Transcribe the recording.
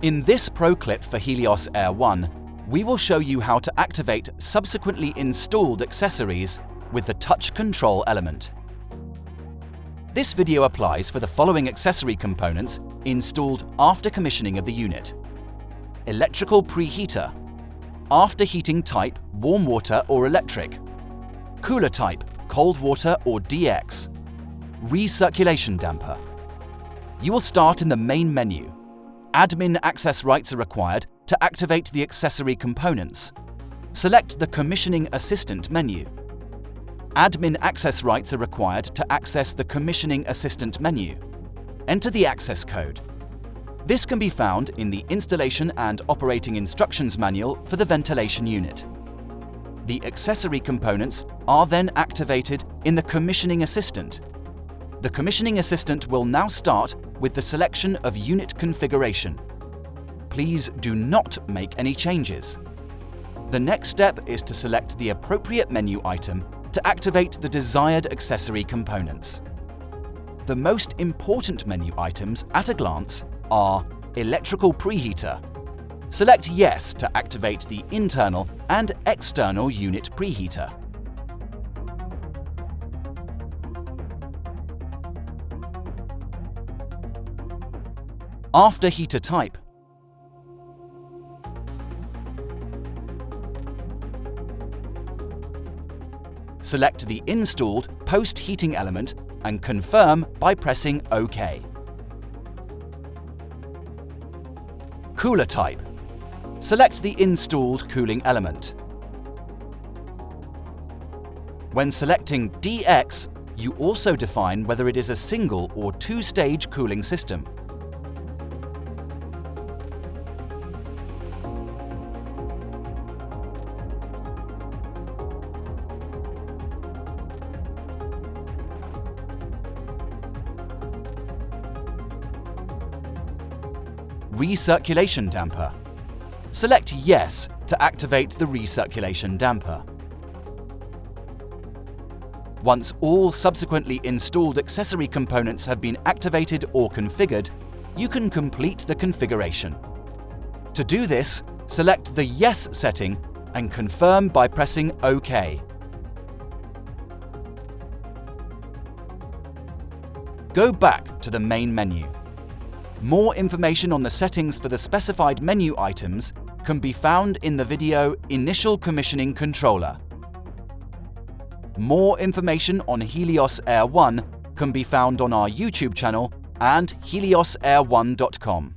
In this ProClip for Helios AIR1, we will show you how to activate subsequently installed accessories with the touch control element. This video applies for the following accessory components installed after commissioning of the unit: electrical preheater, after heating type warm water or electric, cooler type cold water or DX, recirculation damper. You will start in the main menu. Admin access rights are required to activate the accessory components. Select the Commissioning Assistant menu. Admin access rights are required to access the Commissioning Assistant menu. Enter the access code. This can be found in the Installation and Operating Instructions Manual for the ventilation unit. The accessory components are then activated in the Commissioning Assistant. The Commissioning Assistant will now start with the selection of unit configuration. Please do not make any changes. The next step is to select the appropriate menu item to activate the desired accessory components. The most important menu items at a glance are electrical preheater. Select Yes to activate the internal and external unit preheater. After heater type. Select the installed post-heating element and confirm by pressing OK. Cooler type. Select the installed cooling element. When selecting DX, you also define whether it is a single or two-stage cooling system. Recirculation damper. Select Yes to activate the recirculation damper. Once all subsequently installed accessory components have been activated or configured, you can complete the configuration. To do this, select the Yes setting and confirm by pressing OK. Go back to the main menu. More information on the settings for the specified menu items can be found in the video Initial Commissioning Controller. More information on Helios AIR1 can be found on our YouTube channel and heliosair1.com.